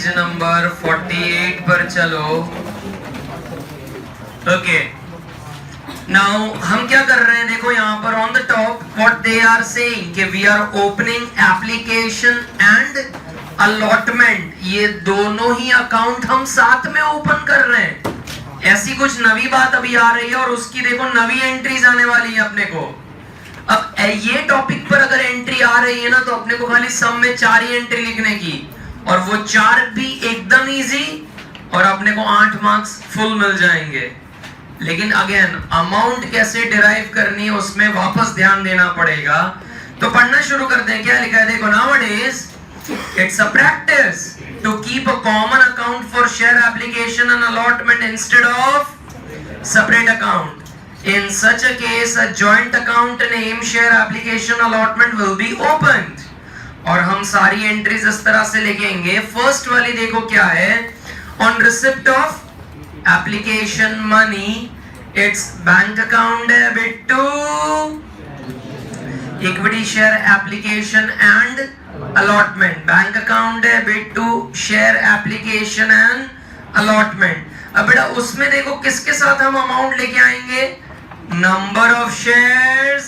Page number 48 पर चलो। Okay, now हम क्या कर रहे हैं, देखो यहाँ पर on the top what they are saying कि we are opening application and allotment, ये दोनों ही अकाउंट हम साथ में ओपन कर रहे हैं। ऐसी कुछ नवी बात अभी आ रही है और उसकी देखो नवी एंट्रीज आने वाली है अपने को। अब ये टॉपिक पर अगर एंट्री आ रही है ना, तो अपने को खाली सम में 4 ही एंट्री लिखने की, और वो 4 भी एकदम इजी, और अपने को 8 मार्क्स फुल मिल जाएंगे। लेकिन अगेन अमाउंट कैसे डिराइव करनी है उसमें वापस ध्यान देना पड़ेगा। तो पढ़ना शुरू करते हैं। क्या लिखा है देखो, nowadays it's a practice to keep a common account for share application and allotment instead of separate account. In such a case, a joint account name share application allotment will be opened. और हम सारी entries इस तरह से लिखेंगे। First वाली देखो क्या है, on receipt of application money, its bank account debit to equity share application and allotment, bank account debit to share application and allotment। अब बेटा उसमें देखो किसके साथ हम अमाउंट लेके आएंगे, number of shares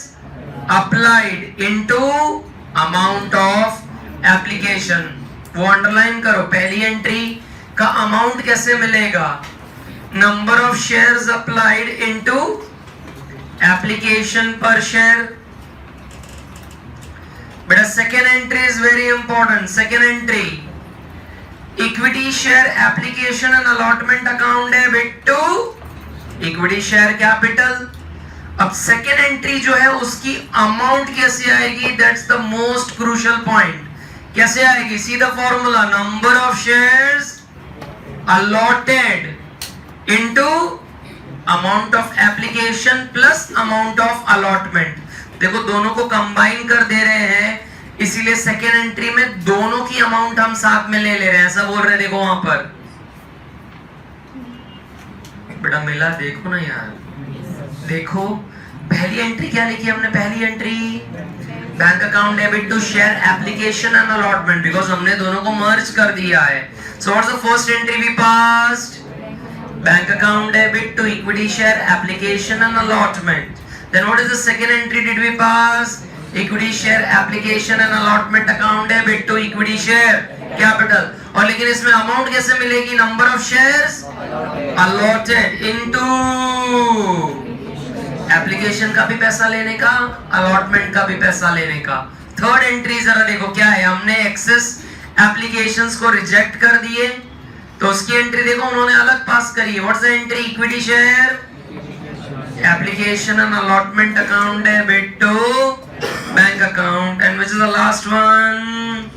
applied into amount of application. वो अंडरलाइन करो, पहली एंट्री का अमाउंट कैसे मिलेगा, number of shares applied into application per share. बेटा second entry is very important. Second entry, equity share application and allotment account debit to equity share capital. अब second entry जो है उसकी अमाउंट कैसे आएगी, that's the most crucial point. कैसे आएगी, see the formula, number of shares allotted into amount of application plus amount of allotment। देखो दोनों को कंबाइन कर दे रहे हैं, इसीलिए सेकेंड एंट्री में दोनों की अमाउंट हम साथ में ले रहे हैं, ऐसा बोल रहे हैं। देखो वहां पर बेटा मिला, देखो ना यार, देखो पहली एंट्री क्या लिखी हमने, पहली entry bank account debit to share application and allotment, because हमने दोनों को मर्ज कर दिया है। So what's the first entry we passed, bank account debit to equity share application and allotment. Then what is the second entry did we pass, equity share application and allotment account debit to equity share capital. और लेकिन इसमें amount कैसे मिलेगी, number of shares allotted into application का भी पैसा लेने का, अलॉटमेंट का भी पैसा लेने का। थर्ड एंट्री जरा देखो क्या है, हमने एक्सेस एप्लीकेशंस को रिजेक्ट कर दिए, तो उसकी एंट्री देखो उन्होंने अलग पास करी है। What's the entry, equity share application and allotment account debit to bank account, and which is the last one,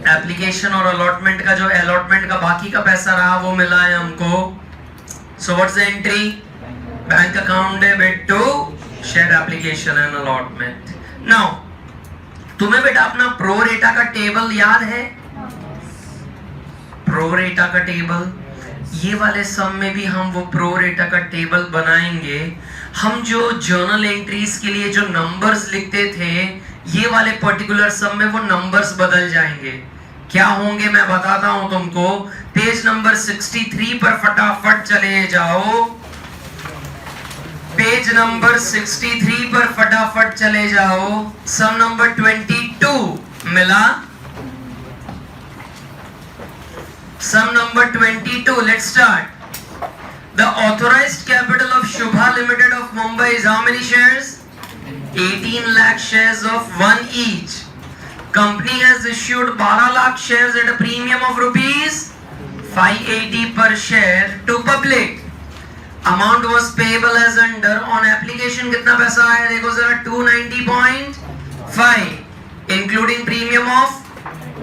application और अलॉटमेंट का जो अलॉटमेंट का बाकी का पैसा रहा वो मिला है हमको। So what's the entry, bank account debit to share application and allotment. Now तुम्हें बेटा अपना प्रो रेटा का टेबल याद है, प्रो रेटा का टेबल, ये वाले सम में भी हम वो प्रो रेटा का टेबल बनाएंगे। हम जो जर्नल एंट्रीज के लिए जो नंबर्स लिखते थे, ये वाले पर्टिकुलर सम में वो नंबर्स बदल जाएंगे। क्या होंगे मैं बताता हूं तुमको। पेज नंबर 63 पर फटाफट चले जाओ, पेज नंबर 63 पर फटाफट चले जाओ। सम नंबर 22 मिला, sum number 22, let's start. The authorised capital of Shubha limited of Mumbai is how many shares, 18 lakh shares of 1 each. Company has issued 12 lakh shares at a premium of rupees 580 per share to public. Amount was payable as under, on application कितना पैसा आया देखो जरा, 290.5 including premium of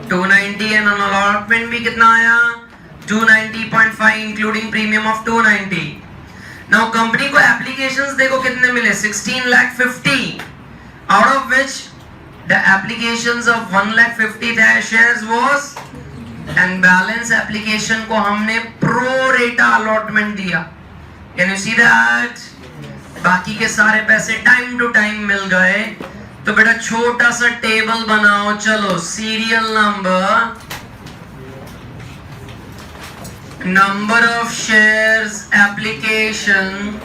290, and on allotment भी कितना आया, 290.5 including premium of 290। Now company को applications देखो कितने मिले, 16 lakh 50, out of which the applications of 1 lakh 50 shares was, and balance application को हमने प्रो रेटा अलॉटमेंट दिया। कैन यू सी दैट, बाकी के सारे पैसे टाइम टू टाइम मिल गए। तो बेटा छोटा सा टेबल बनाओ, चलो serial number number of shares application,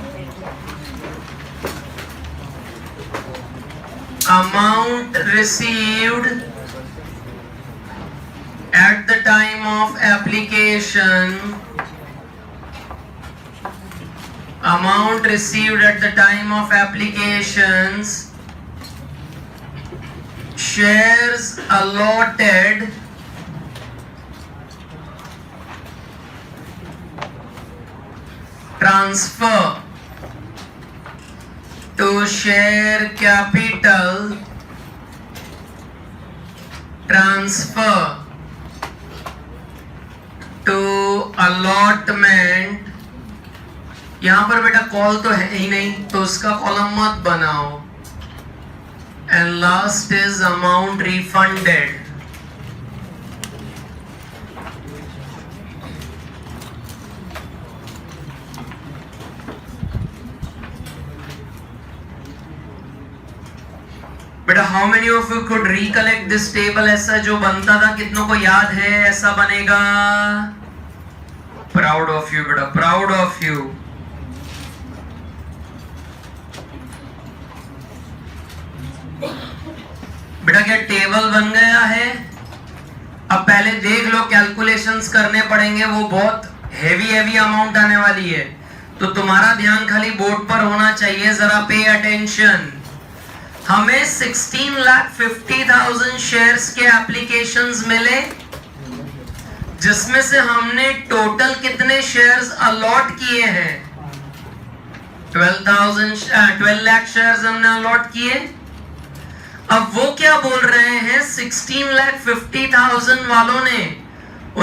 amount received at the time of application, amount received at the time of applications, shares allotted, transfer to share capital, transfer to allotment. यहां पर बेटा कॉल तो है ही नहीं, तो उसका कॉलम मत बनाओ. And last is amount refunded. बेटा how many of you could recollect this table? ऐसा जो बनता था, कितनों को याद है ऐसा बनेगा? प्राउड ऑफ यू बेटा, प्राउड ऑफ यू. बेटा क्या टेबल बन गया है? अब पहले देख लो, कैलकुलेशंस करने पड़ेंगे, वो बहुत हेवी अमाउंट आने वाली है, तो तुम्हारा ध्यान खाली बोर्ड पर होना चाहिए. जरा पे अटेंशन. हमें 16,50,000 शेयर्स के एप्लीकेशंस मिले, जिसमें से हमने टोटल कितने शेयर्स अलॉट किए हैं? 12 लाख शेयर्स हमने अलॉट किए. अब वो क्या बोल रहे हैं? 16,50,000 वालों ने,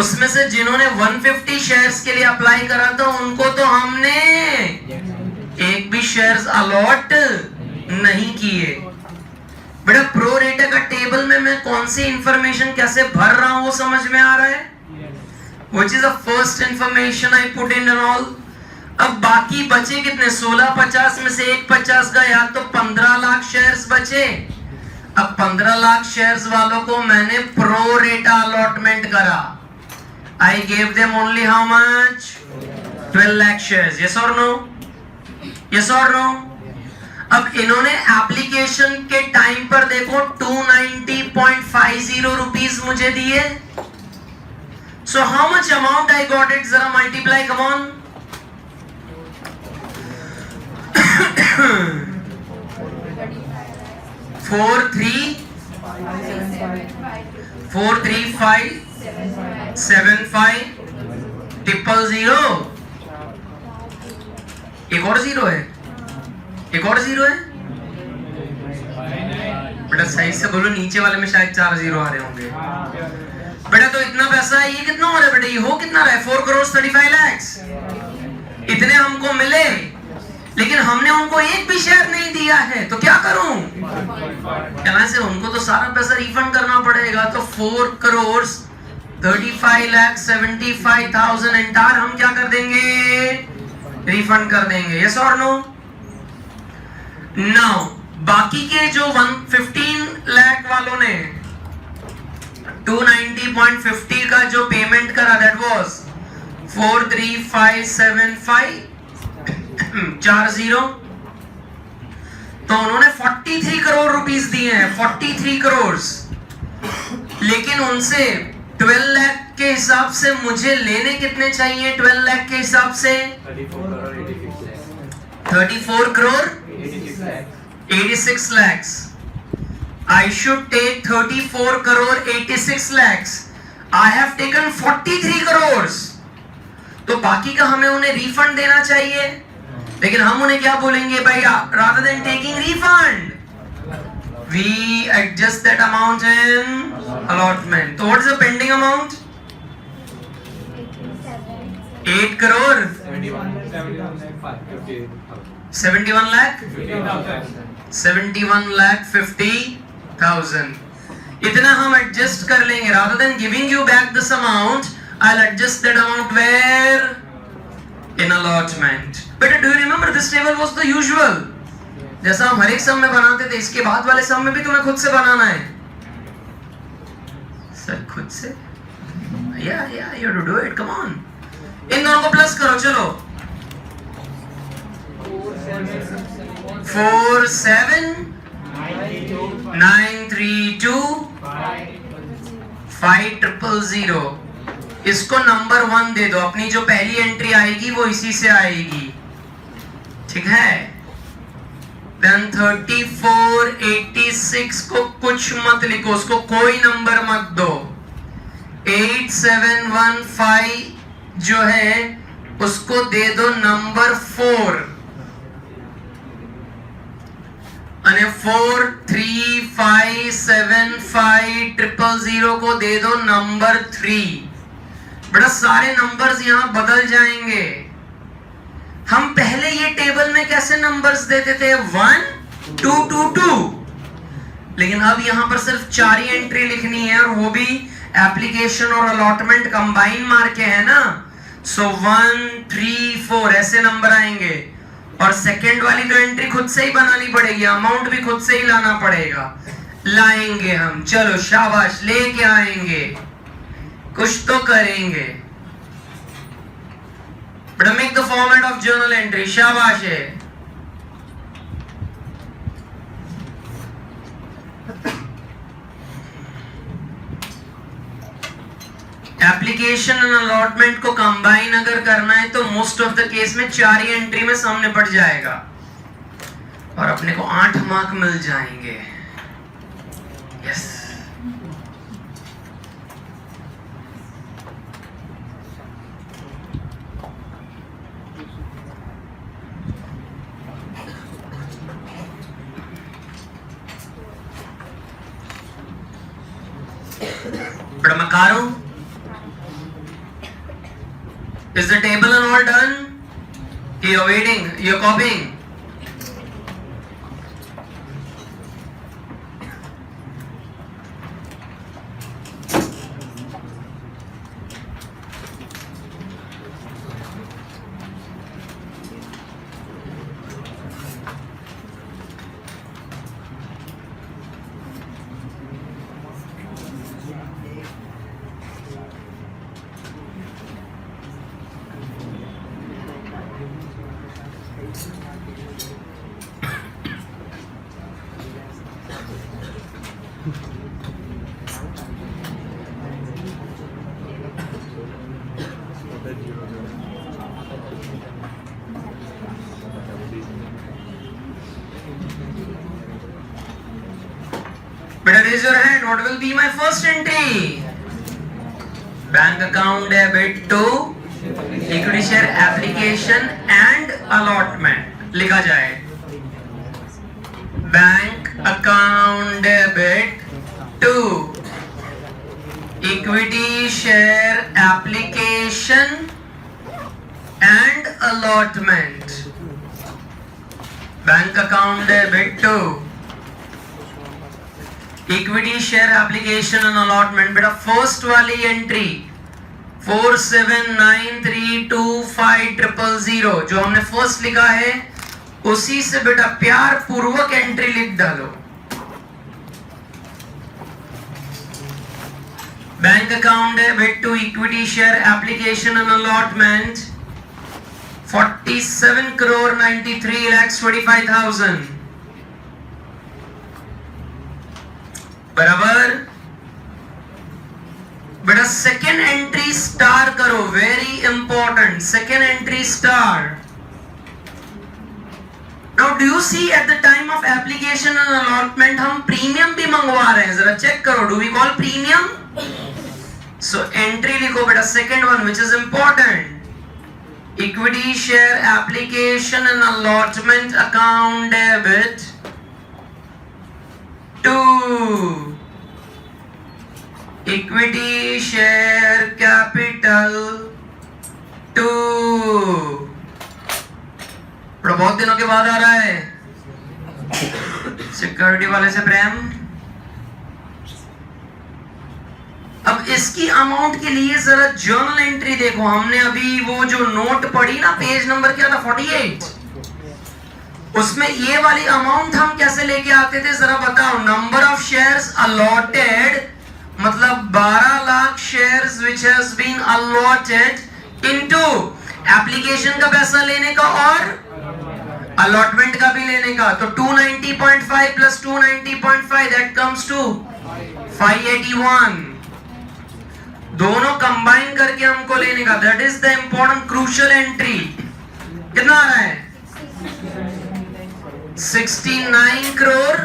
उसमें से जिन्होंने 150 शेयर्स के लिए अप्लाई करा था, उनको तो हमने एक भी शेयर्स अलॉट नहीं किए. बेटा प्रो रेटा का टेबल में मैं कौन सी इंफॉर्मेशन कैसे भर रहा हूं वो समझ में आ रहा है? Which is the first information I put in and all. अब बाकी बचे कितने? 16,50 में से एक 50 गया, तो 15 लाख शेयर्स बचे. अब 15 लाख शेयर्स वालों को मैंने प्रो रेटा अलॉटमेंट करा. I gave them only how much? 12 lakh shares. Yes or no? Yes or no? अब इन्होंने एप्लीकेशन के टाइम पर देखो 290.50 रुपीस मुझे दिए. So how much amount I got it? जरा मल्टीप्लाई, कम ऑन. 4357500. एक और जीरो है, एक और जीरो है. बेटा सही से बोलो, नीचे वाले में शायद 4 जीरो आ रहे होंगे. बेटा तो इतना पैसा है, ये कितना हो रहा है बेटा? ये हो कितना रहा है? 4 करोड़ 35 lakhs. इतने हमको मिले, लेकिन हमने उनको एक भी शेयर नहीं दिया है, तो क्या करूं? कहना से उनको तो सारा पैसा रिफंड करना पड़ेगा. तो 4 करोड़ 35,75,000 एंटायर हम क्या कर देंगे? रिफंड कर देंगे. यस और नो? नाउ बाकी के जो 15 लाख वालों ने 290.50 का जो पेमेंट करा, दैट वाज 4357540. तो उन्होंने 43 करोड़ रुपीस दिए हैं, 43 करोड़. लेकिन उनसे 12 लाख के हिसाब से मुझे लेने कितने चाहिए? 12 लाख के हिसाब से 34 crore 86 lakhs. I should take 34 crore 86 lakhs. I have taken 43 crores. तो बाकी का हमें उन्हें रिफंड देना चाहिए, लेकिन हम उन्हें क्या बोलेंगे भैया? rather than taking refund, we adjust that amount in allotment. So what is the pending amount? 8 crore 71 lakh 71 lakh 50,000. इतना हम एडजस्ट कर लेंगे. rather than giving you back this amount, I'll adjust that amount where? In allotment. But do you remember this table was the usual? जैसा हम हर एक सम में बनाते थे, इसके बाद वाले सम में भी तुम्हें खुद से बनाना है. सर खुद से? Yeah, you have to do it. Come on. इन दोनों को प्लस करो, चलो 47,932,500। इसको नंबर 1 दे दो, अपनी जो पहली एंट्री आएगी वो इसी से आएगी, ठीक है। देन 3486 को कुछ मत लिखो, उसको कोई नंबर मत दो। 8715 जो है उसको दे दो नंबर 4, અને 43575000 को दे दो नंबर 3। बड़ा सारे नंबर्स यहां बदल जाएंगे। हम पहले ये टेबल में कैसे नंबर्स देते थे 1 2 2 2, लेकिन अब यहां पर सिर्फ 4 ही एंट्री लिखनी है, और वो भी एप्लीकेशन और अलॉटमेंट कंबाइन मार के है ना। सो 1 3 4 ऐसे नंबर आएंगे, और सेकंड वाली तो एंट्री खुद से ही बनानी पड़ेगी, अमाउंट भी खुद से ही लाना पड़ेगा। लाएंगे हम, चलो शाबाश, लेके आएंगे, कुछ तो करेंगे। But make the format of journal entry, शाबाश है। एप्लीकेशन एंड अलॉटमेंट को कंबाइन अगर करना है तो मोस्ट ऑफ द केस में 4 ही एंट्री में सामने पड़ जाएगा, और अपने को 8 मार्क मिल जाएंगे। यस, बड़ा मकारो। Is the table and all done? You're waiting, you're copying. Better raise your hand. What will be my first entry? Bank account debit to equity share application and allotment लिखा जाए। Bank account debit to equity share application and allotment। Bank account debit to equity share application and allotment. बेटा first वाली entry 47932500 जो हमने first लिखा है उसी से बेटा प्यार पूर्वक एंट्री लिख डालो। Bank account debit to equity share application and allotment 47,93,25,000 बराबर। बेटा सेकेंड एंट्री स्टार करो, very important, second entry star. Now do you see at the time of application and allotment हम प्रीमियम भी मंगवा रहे हैं, जरा चेक करो, do we call premium? So entry लिखो बेटा second one which is important, equity share application and allotment account debit to equity share capital to. बहुत दिनों के बाद आ रहा है सिक्योरिटी वाले से प्रेम। अब इसकी अमाउंट के लिए जरा जर्नल एंट्री देखो, हमने अभी वो जो नोट पढ़ी ना, पेज नंबर क्या था 48, उसमें ये वाली अमाउंट हम कैसे लेके आते थे जरा बताओ। नंबर ऑफ शेयर्स अलॉटेड मतलब 12 lakh shares which has been allotted into application का पैसा लेने का और अलॉटमेंट का भी लेने का, तो 290.5 प्लस 290.5 दैट कम्स टू 581। दोनों कंबाइन करके हमको लेने का, that is the important crucial entry. कितना आ रहा है? 69 crore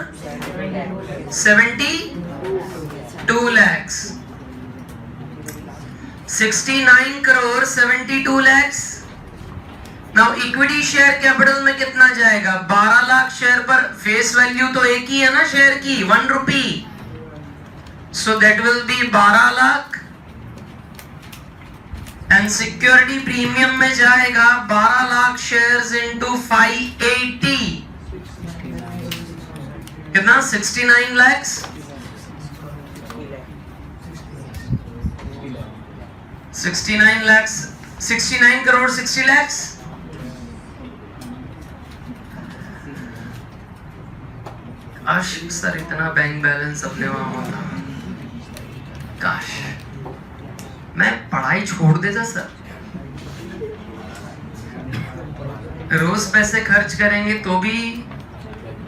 72 lakhs। 69 crore 72 lakhs। Now equity share capital में कितना जाएगा? 12 लाख शेयर पर। फेस वैल्यू तो एक ही है ना शेयर की, 1 rupee, so that will be 12 lakh. And security premium में जाएगा 12 लाख शेयर्स इंटू 580, कितना? 69 lakhs। 69 lakhs, 69 crore 60 lakhs। काश सर इतना बैंक बैलेंस अपने वहां होता, काश मैं पढ़ाई छोड़ देता सर। रोज पैसे खर्च करेंगे तो भी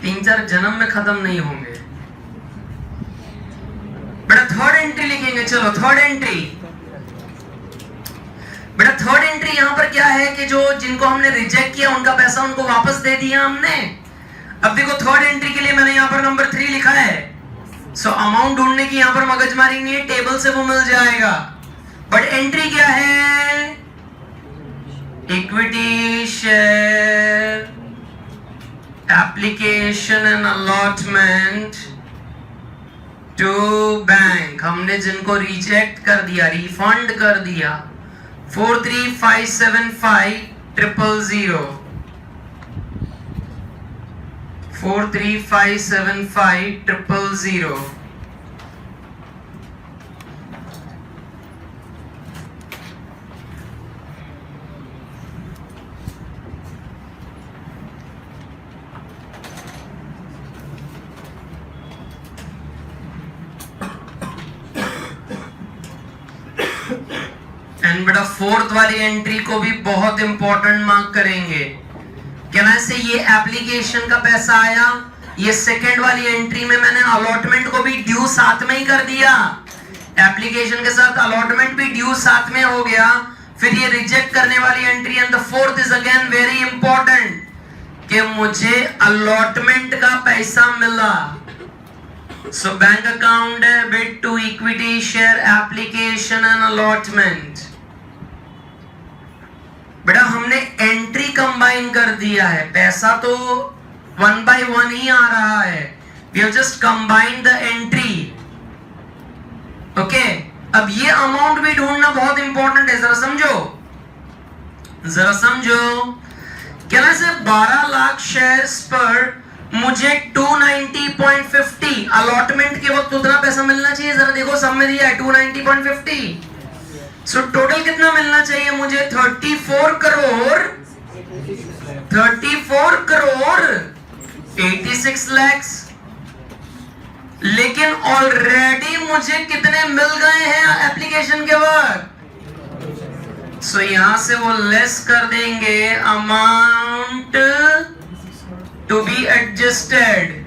3-4 जन्म में खत्म नहीं होंगे। बेटा थर्ड एंट्री लिखेंगे, चलो थर्ड एंट्री। बेटा थर्ड एंट्री यहां पर क्या है कि जो जिनको हमने रिजेक्ट किया उनका पैसा उनको वापस दे दिया हमने। अब देखो थर्ड एंट्री के लिए मैंने यहां पर नंबर 3 लिखा है। सो अमाउंट ढूंढने की यहां पर मगजमारी नहीं है, टेबल से वो मिल जाएगा। बट एंट्री क्या है? Equity share application and allotment to bank. हमने जिनको रिजेक्ट कर दिया, रिफंड कर दिया, 43575 43575 एंड बेटा फोर्थ वाली एंट्री को भी बहुत इंपॉर्टेंट मार्क करेंगे। कहना से ये एप्लीकेशन का पैसा आया, ये सेकंड वाली एंट्री में मैंने अलॉटमेंट को भी ड्यू साथ में ही कर दिया। एप्लीकेशन के साथ अलॉटमेंट भी ड्यू साथ में हो गया। फिर ये रिजेक्ट करने वाली entry and the fourth is again very important कि मुझे अलॉटमेंट का पैसा मिला। So bank account debit to equity share application and allotment. बेटा हमने एंट्री कंबाइन कर दिया है, पैसा तो 1 by 1 ही आ रहा है। We have just combined the entry. Okay, अब ये अमाउंट भी ढूंढना बहुत इंपॉर्टेंट है, जरा समझो, जरा समझो। कहना से 12 लाख शेयर्स पर मुझे 290.50 अलॉटमेंट के वक्त उतना पैसा मिलना चाहिए। जरा देखो सब में दिया है 290.50। सो टोटल कितना मिलना चाहिए मुझे? 34 करोड़ 86 lakhs। लेकिन ऑलरेडी मुझे कितने मिल गए हैं एप्लीकेशन के वक्त? सो यहां से वो लेस कर देंगे अमाउंट टू बी एडजस्टेड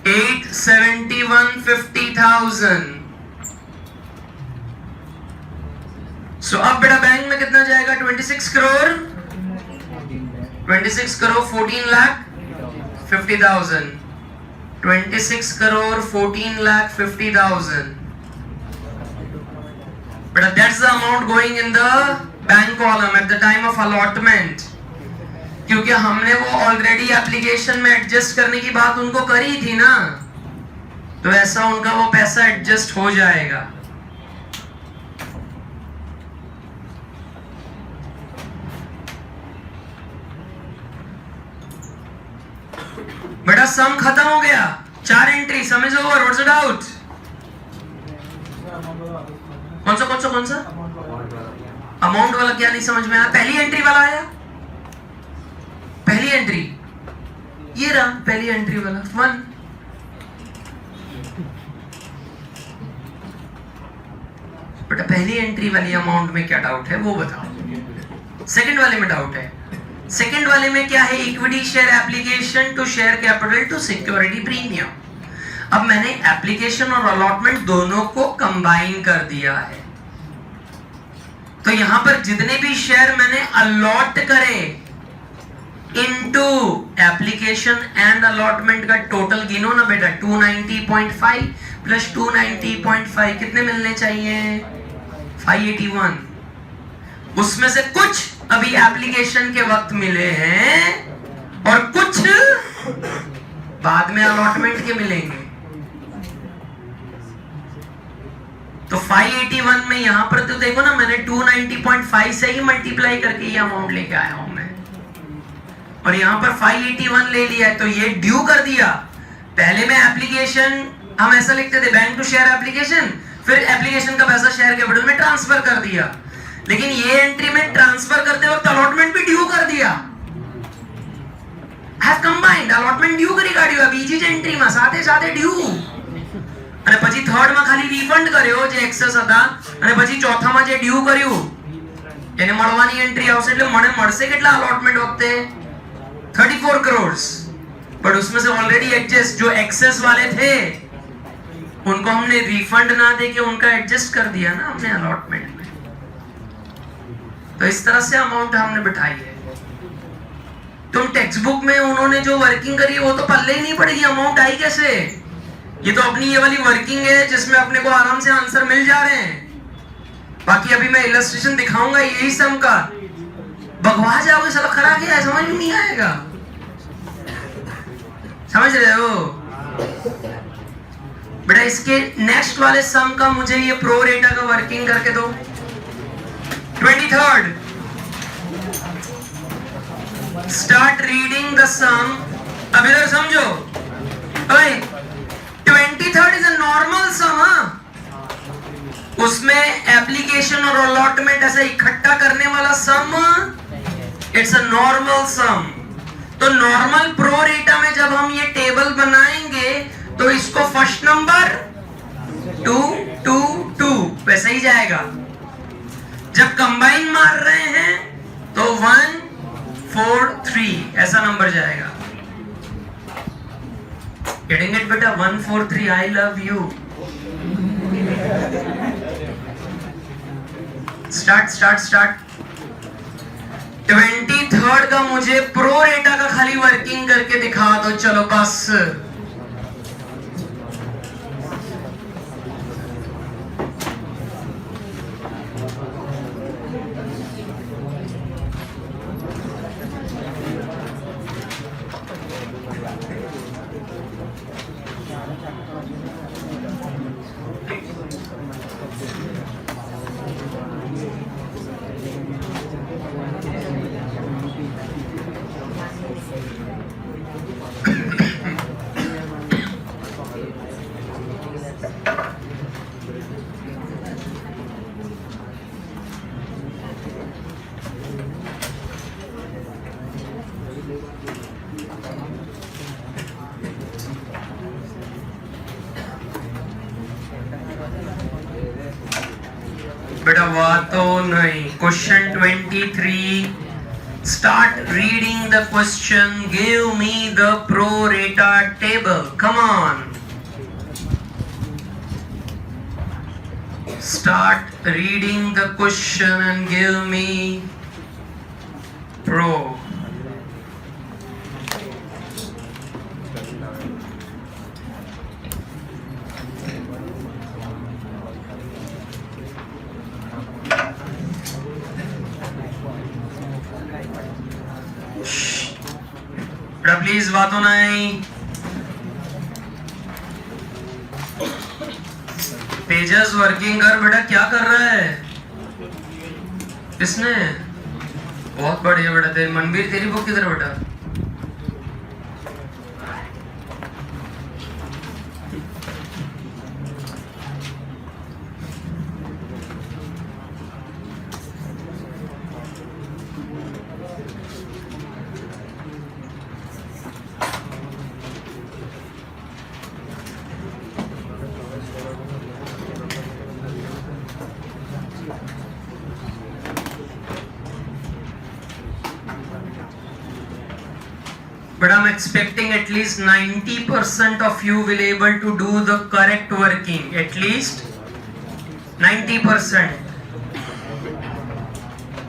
871,50,000। सो अब बेटा बैंक में कितना जाएगा? 26 करोड़ 14,50,000। 26 करोड़ 14,50,000। बेटा that's the amount going in the bank column at the time of allotment. क्योंकि हमने वो ऑलरेडी एप्लीकेशन में एडजस्ट करने की बात उनको करी थी ना, तो ऐसा उनका वो पैसा एडजस्ट हो जाएगा। बेटा सम खत्म हो गया, 4 entry, some is over. What's the doubt? कौन सा अमाउंट वाला क्या नहीं समझ में आया? पहली एंट्री वाला आया, पहली एंट्री ये रहा, पहली एंट्री वाला 1। बेटा पहली एंट्री वाली अमाउंट में क्या डाउट है वो बताओ। सेकंड वाले में डाउट है। सेकंड वाले में क्या है, equity share application to share capital to security premium. अब मैंने एप्लीकेशन और अलॉटमेंट दोनों को कंबाइन कर दिया है, तो यहां पर जितने भी शेयर मैंने अलॉट करे इनटू एप्लीकेशन एंड अलॉटमेंट का टोटल गिनो ना बेटा, 290.5 प्लस 290.5 कितने मिलने चाहिए, 581। उसमें से कुछ अभी एप्लीकेशन के वक्त मिले हैं और कुछ बाद में अलॉटमेंट के मिलेंगे। तो 581 में यहां पर तो देखो ना, मैंने 290.5 से ही मल्टीप्लाई करके ये अमाउंट लेके आया हूं मैं, और यहां पर 581 ले लिया है, तो ये ड्यू कर दिया। पहले में एप्लीकेशन हम ऐसा लिखते थे, बैंक टू शेयर एप्लीकेशन, फिर एप्लीकेशन का पैसा शेयर कैपिटल में ट्रांसफर कर दिया, लेकिन ये एंट्री में ट्रांसफर करते वक्त अलॉटमेंट भी ड्यू कर दिया। हैव कंबाइंड अलॉटमेंट ड्यू કરી કાઢ્યો આ બીજી જ એન્ટ્રીમાં સાથે સાથે ड्यू, અને પછી થર્ડ માં ખાલી રિફંડ કર્યો જે એક્સેસ હતા, અને પછી ચોથામાં જે ड्यू કર્યું એને મળવાની એન્ટ્રી આવશે। એટલે મને મળશે કેટલા अलॉटमेंट વખતે 34 करोड़, बट उसमें से ऑलरेडी एडजस्ट जो एक्सेस वाले थे उनको हमने रिफंड ना देके उनका एडजस्ट कर दिया ना हमने अलॉटमेंट में। तो इस तरह से अमाउंट हमने बिठाई है। तुम टेक्स्ट बुक में उन्होंने जो वर्किंग करी है वो तो पल्ले ही नहीं पड़ेगी, अमाउंट आई कैसे। ये तो अपनी ये वाली वर्किंग है जिसमें अपने को आराम से आंसर मिल जा रहे हैं। बाकी अभी मैं इलस्ट्रेशन दिखाऊंगा यही सम का, बकवास जाओगे साला खरा गया है, समझ में नहीं आएगा। समझ रहे हो बेटा। इसके नेक्स्ट वाले सम का मुझे ये प्रो रेटा का वर्किंग करके दो। 23rd स्टार्ट रीडिंग द सम। अब इधर समझो, 23rd इज अ नॉर्मल सम। उसमें एप्लीकेशन और अलॉटमेंट ऐसे इकट्ठा करने वाला सम, इट्स अ नॉर्मल सम। तो नॉर्मल प्रो रेटा में जब हम ये टेबल बनाएंगे तो इसको फर्स्ट नंबर 2 2 2 वैसे ही जाएगा। जब कंबाइन मार रहे हैं तो 1 4 3 ऐसा नंबर जाएगा। गेटिंग इट बेटा, 1 4 3 I love you. Start start start. 23rd का मुझे प्रो रेटा का खाली वर्किंग करके दिखा दो, चलो बस। बेटा बात तो नहीं। Question 23, start reading the question, give me the pro रेटा table, come on. Start reading the question and give me pro. Please बातों नहीं। पेजेस वर्किंग कर बेटा, क्या कर रहा है इसने? बहुत बढ़िया बेटा। तेरी मनबीर, तेरी बुक किधर बेटा? but I'm expecting at least 90% of you will able to do the correct working, at least 90%.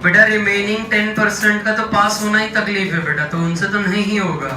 बेटा रिमेनिंग 10% का तो पास होना ही तकलीफ है बेटा, तो उनसे तो नहीं ही होगा।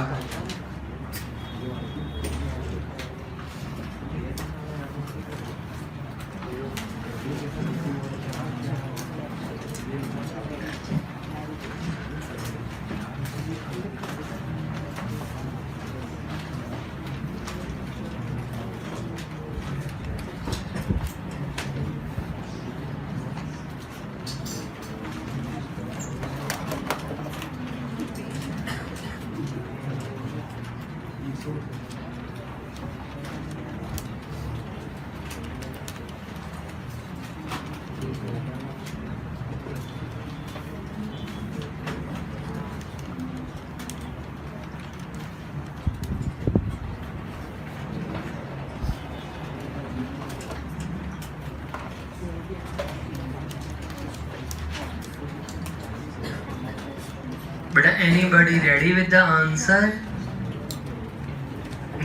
But anybody ready with the answer?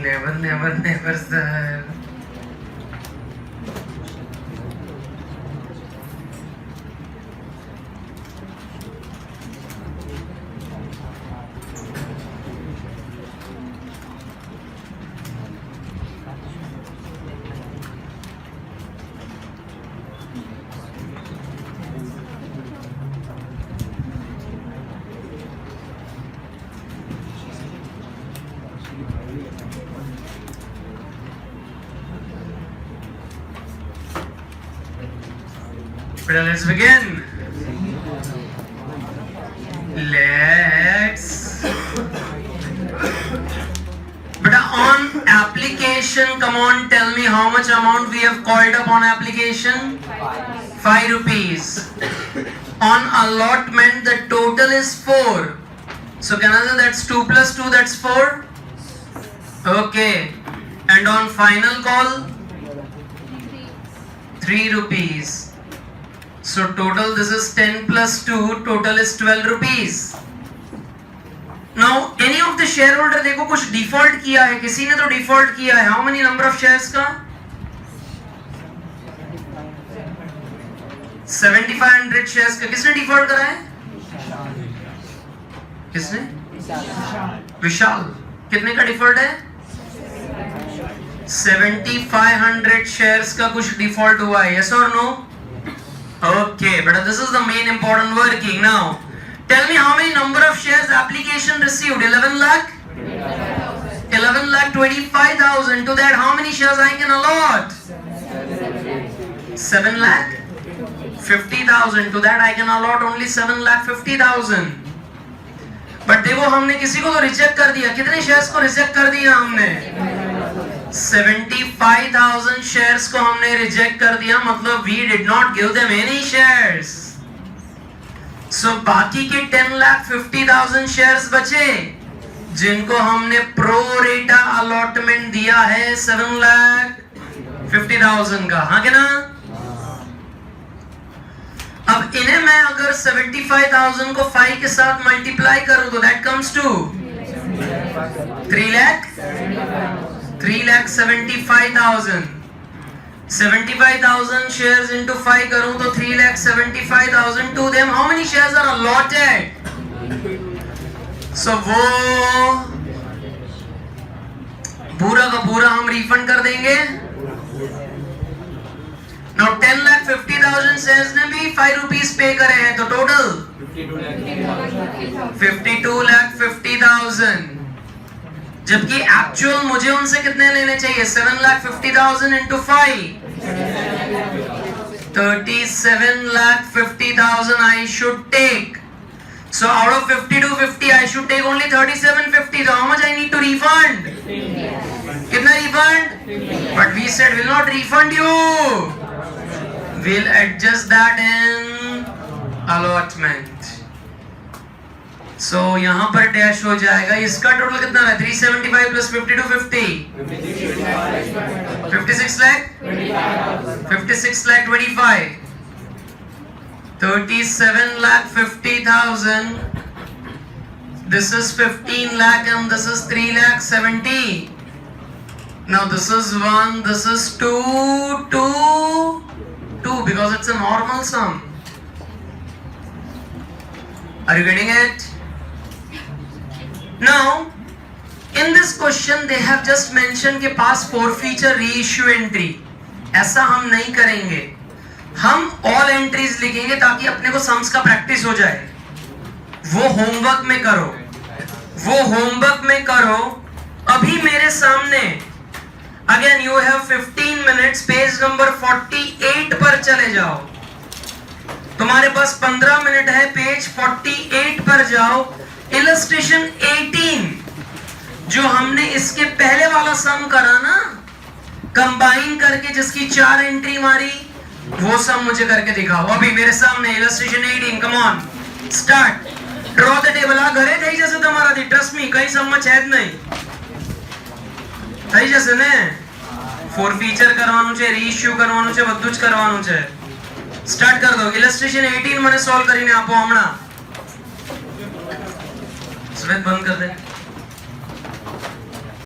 Never, never, never, sir. Well, let's begin. Let's. But on application, come on, tell me how much amount we have called up on application? 5 rupees. On allotment, the total is 4. So can I say that's 2 plus 2, that's 4? Okay. And on final call? 3 rupees. So total this is 10 plus 2, total is 12 rupees. Now any of the shareholder देखो कुछ default किया है, किसी ने तो default किया है. How many number of shares का? 7500 shares का किसने default करा है? किसने? विशाल. कितने का default है? 7500 shares का कुछ default हुआ है. Yes or no? Okay, but this is the main important working. Now, tell me how many number of shares application received? 11 lakh? 11 lakh 25,000. To that, how many shares I can allot? 7 lakh 50,000. To that, I can allot only 7 lakh 50,000. But देखो हमने किसी को तो reject कर दिया. कितने shares को reject कर दिया हमने? 75,000 shares को हमने reject कर दिया, मतलब we did not give them any shares. So बाकी के 10,50,000 shares बचे, जिनको हमने pro rata allotment दिया है 7,50,000 का, हाँ क्या ना? अब इन्हें मैं अगर 75,000 को 5 के साथ multiply करूं तो that comes to 3,75,000. 75,000 shares into 5 करूं तो 3,75,000. To them how many shares are allotted? So वो पूरा का पूरा हम refund कर देंगे. Now 10,50,000 shares ने भी 5 rupees पे करे हैं, तो total 52,50,000. जबकि एक्चुअल मुझे उनसे कितने लेने चाहिए? 7,50,000 into 5, 37,50,000 I should take. So out of 5250 I should take only 3750. So how much I need to refund? कितना refund? But we said will not refund you. We'll adjust that in allotment. So यहाँ पर dash हो जाएगा. इसका total कितना है? 375 plus 5250. 56 lakh. 56 lakh 25. 37,50,000 This is 15 lakh and this is 3 lakh 70. Now this is 1, this is 2, 2, 2 because it's a normal sum. Are you getting it? Now in this question they have just mentioned के पास forfeiture reissue entry. ऐसा हम नहीं करेंगे, हम all entries लिखेंगे ताकि अपने को sums का practice हो जाए. वो होमवर्क में करो, वो होमवर्क में करो. अभी मेरे सामने again you have 15 minutes, page number 48 पर चले जाओ. तुम्हारे पास 15 मिनट है, पेज 48 पर जाओ. इलस्ट्रेशन 18 जो हमने इसके पहले वाला सम करा ना, कंबाइन करके जिसकी 4 एंट्री मारी, वो सम मुझे करके दिखाओ. अभी मेरे सामने illustration 18. Come on, start. Draw the table. આ ઘરે થઈ જશે તમારાથી, ટ્રસ્ટ મી, કઈ સમજ છે જ નહીં. થઈ જશે ને? ફોર ફીચર કરવાનું છે, રીઇશ્યુ કરવાનું છે, બધું જ કરવાનું છે. સ્ટાર્ટ કર દો. ઇલસ્ટ્રેશન 18 મને સોલ્વ કરીને આપો હમણાં. સ્વેત બંધ કર દે.